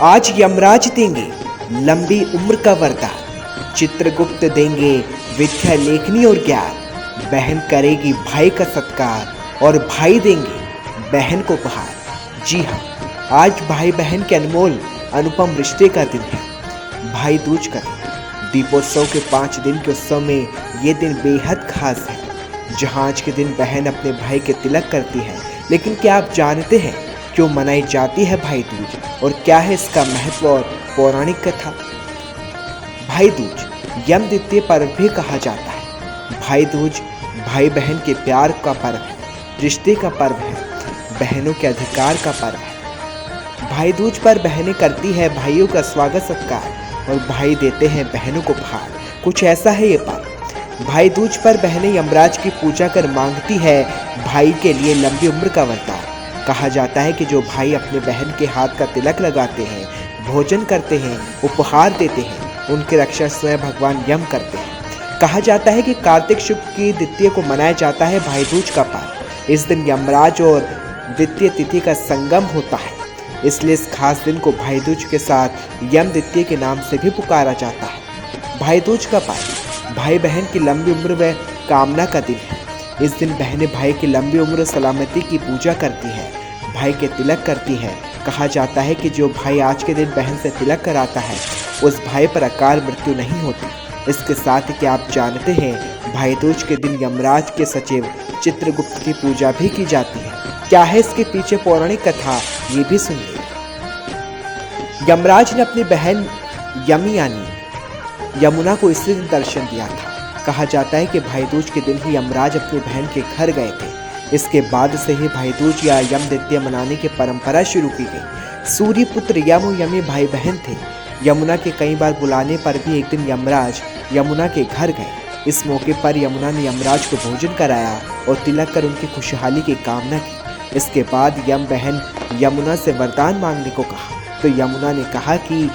आज यमराज देंगे लंबी उम्र का वरदान, चित्रगुप्त देंगे विद्या लेखनी और ज्ञान, बहन करेगी भाई का सत्कार और भाई देंगे बहन को उपहार। जी हाँ, आज भाई बहन के अनमोल अनुपम रिश्ते का दिन है, भाई दूज का दिन। दीपोत्सव के 5 दिन के उत्सव में ये दिन बेहद खास है, जहाँ आज के दिन बहन अपने भाई के तिलक करती है। लेकिन क्या आप जानते हैं क्यों मनाई जाती है भाई दूज और क्या है इसका महत्व और पौराणिक कथा? भाई दूज यम द्वितीय पर्व भी कहा जाता है। भाई दूज भाई बहन के प्यार का पर्व है, रिश्ते का पर्व है, बहनों के अधिकार का पर्व है। भाई दूज पर बहनें करती है भाइयों का स्वागत सत्कार और भाई देते हैं बहनों को उपहार। कुछ ऐसा है ये पर्व। भाई दूज पर बहनें यमराज की पूजा कर मांगती है भाई के लिए लंबी उम्र का वरदान। कहा जाता है कि जो भाई अपने बहन के हाथ का तिलक लगाते हैं, भोजन करते हैं, उपहार देते हैं, उनकी रक्षा स्वयं भगवान यम करते हैं। कहा जाता है कि कार्तिक शुक्ल की द्वितीय को मनाया जाता है भाई दूज का पर्व। इस दिन यमराज और द्वितीय तिथि का संगम होता है, इसलिए इस खास दिन को भाई दूज के साथ यम द्वितीय के नाम से भी पुकारा जाता है। भाई दूज का पर्व भाई बहन की लंबी उम्र व कामना का दिन है। इस दिन बहनें भाई की लंबी उम्र सलामती की पूजा करती है, भाई के तिलक करती है। कहा जाता है कि जो भाई आज के दिन बहन से तिलक कराता है उस भाई पर अकाल मृत्यु नहीं होती। इसके साथ ही क्या आप जानते हैं भाई दूज के दिन यमराज के सचिव चित्रगुप्त की पूजा भी की जाती है। क्या है इसके पीछे पौराणिक कथा, ये भी सुनिए। यमराज ने अपनी बहन यमी यानी यमुना को इसी दिन दर्शन दिया था। कहा जाता है कि भाई दूज के दिन ही यमराज अपनी बहन के घर गए थे। इसके बाद से ही भाई दूज या यम द्वितीय मनाने की परंपरा शुरू की गई। सूर्य पुत्र यम और यमी भाई बहन थे। यमुना के कई बार बुलाने पर भी एक दिन यमराज यमुना के घर गए। इस मौके पर यमुना ने यमराज को भोजन कराया और तिलक कर उनकी खुशहाली की कामना की। इसके बाद यम बहन यमुना से वरदान मांगने को कहा, तो यमुना ने कहा कि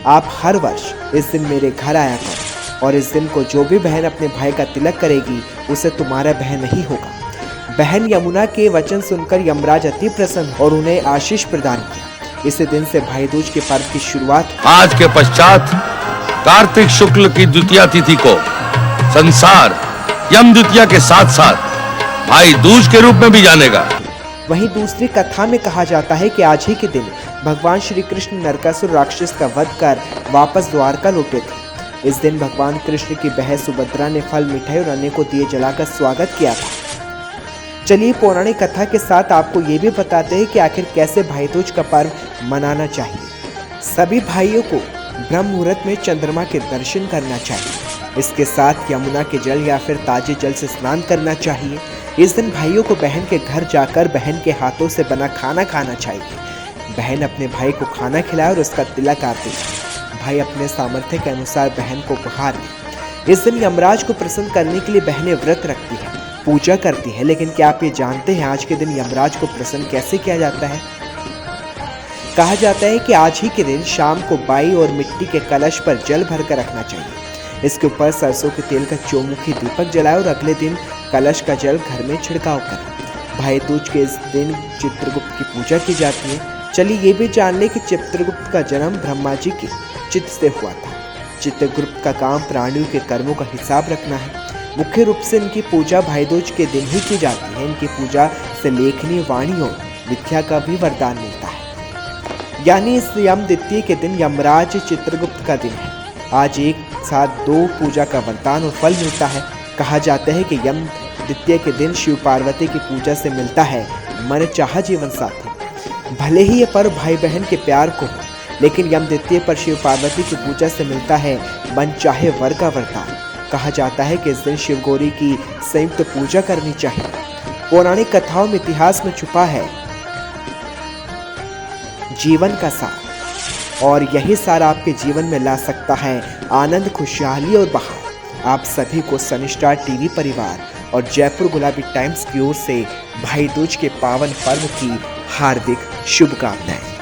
आप हर वर्ष इस दिन मेरे घर आया करो और इस दिन को जो भी बहन अपने भाई का तिलक करेगी उसे तुम्हारा बहन नहीं होगा। बहन यमुना के वचन सुनकर यमराज अति प्रसन्न और उन्हें आशीष प्रदान किया। इसी दिन से भाई दूज के पर्व की शुरुआत। आज के पश्चात कार्तिक शुक्ल की द्वितीया तिथि को संसार यम द्वितीया के साथ साथ भाई दूज के रूप में भी जानेगा। वहीं दूसरी कथा में कहा जाता है कि आज ही के दिन भगवान श्री कृष्ण नरकासुर राक्षस का वध कर वापस द्वारका लौटे थे। इस दिन भगवान कृष्ण की बहन सुभद्रा ने फल, मिठाई और अनेकों दिए जलाकर स्वागत किया था। चलिए पौराणिक कथा के साथ आपको ये भी बताते हैं कि आखिर कैसे भाई दूज का पर्व मनाना चाहिए। सभी भाइयों को ब्रह्म मुहूर्त में चंद्रमा के दर्शन करना चाहिए। इसके साथ यमुना के जल या फिर ताजे जल से स्नान करना चाहिए। इस दिन भाइयों को बहन के घर जाकर बहन के हाथों से बना खाना खाना चाहिए। बहन अपने भाई को खाना खिलाए और उसका तिलक आरती करे। भाई अपने सामर्थ्य के अनुसार बहन को उपहार दे। इस दिन यमराज को प्रसन्न करने के लिए बहनें व्रत रखती है, पूजा करती है। लेकिन क्या आप ये जानते हैं आज के दिन यमराज को प्रसन्न कैसे किया जाता है? कहा जाता है कि आज ही के दिन शाम को बाई और मिट्टी के कलश पर जल भरकर रखना चाहिए। इसके ऊपर सरसों के तेल का चौमुखी दीपक जलाए और अगले दिन कलश का जल घर में छिड़काव करें। भाई दूज के इस दिन चित्रगुप्त की पूजा की जाती है। चलिए ये भी जान लें कि चित्रगुप्त का जन्म ब्रह्मा जी के चित्त से हुआ था। चित्रगुप्त का काम प्राणियों के कर्मों का हिसाब रखना है। मुख्य रूप से इनकी पूजा भाई दूज के दिन ही की जाती है। इनकी पूजा से लेखनी, वाणी और विद्या का भी वरदान मिलता है। यानी इस यम द्वितीय के दिन यमराज चित्रगुप्त का दिन है। आज एक साथ 2 पूजा का वरदान और फल मिलता है। कहा जाता है कि यम द्वितीय के दिन शिव पार्वती की पूजा से मिलता है मन चाहा जीवन साथी। भले ही ये पर्व भाई बहन के प्यार को हो, लेकिन यम द्वितीय पर शिव पार्वती की पूजा से मिलता है मन चाहे वर का वरदान। कहा जाता है कि इस दिन शिव गौरी की संयुक्त पूजा करनी चाहिए। पौराणिक कथाओं में इतिहास में छुपा है जीवन का सार, और यही सार आपके जीवन में ला सकता है आनंद, खुशहाली और बहार। आप सभी को सन स्टार टीवी परिवार और जयपुर गुलाबी टाइम्स की ओर से भाई दूज के पावन पर्व की हार्दिक शुभकामनाएं।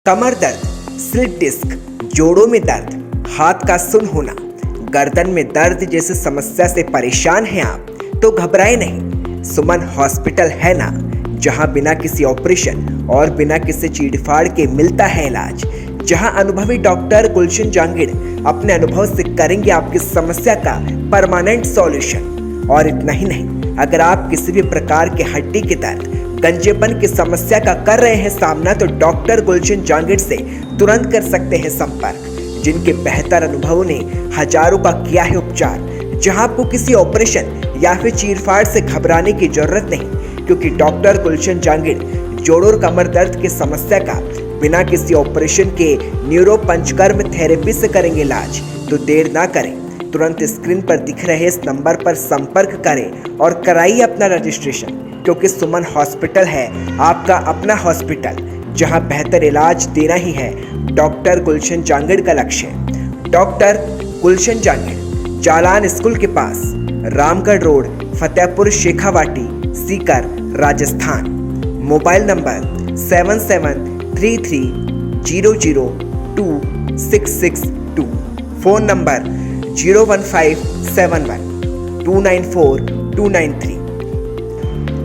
कमर दर्द, स्लिप डिस्क, जोड़ों में दर्द, हाथ का सुन्न होना, गर्दन में दर्द जैसी समस्या से परेशान हैं आप तो घबराए नहीं। सुमन हॉस्पिटल है ना, जहां बिना किसी ऑपरेशन और बिना किसी चीड़फाड़ के मिलता है इलाज, जहां अनुभवी डॉक्टर गुलशन जांगिड़ अपने अनुभव से करेंगे आपकी समस्या का परमानेंट सॉल्यूशन। और इतना ही नहीं, अगर आप किसी भी प्रकार के हड्डी के दर्द, गंजेपन की समस्या का कर रहे हैं सामना, तो डॉक्टर गुलशन जांगिड़ से तुरंत कर सकते हैं संपर्क, जिनके बेहतर अनुभवों ने हजारों का किया है उपचार। जहां आपको किसी ऑपरेशन या फिर चीरफाड़ से घबराने की जरूरत नहीं, क्योंकि डॉक्टर गुलशन जांगिड़ जोड़ों और कमर दर्द की समस्या का बिना किसी ऑपरेशन के न्यूरो पंचकर्म थेरेपी से करेंगे इलाज। तो देर ना करें, तुरंत स्क्रीन पर दिख रहे इस नंबर पर संपर्क करें और कराइए अपना रजिस्ट्रेशन, क्योंकि सुमन हॉस्पिटल है आपका अपना हॉस्पिटल, जहां बेहतर इलाज देना ही है डॉक्टर गुलशन जांगिड़ का लक्ष्य। डॉक्टर गुलशन जांगिड़, जालान स्कूल के पास, Ramgarh road, Fatehpur Shekhawati, Sikar, Rajasthan. Mobile number 7733002662, phone number 01571294293।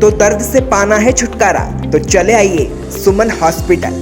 तो दर्द से पाना है छुटकारा, तो चले आइए सुमन हॉस्पिटल।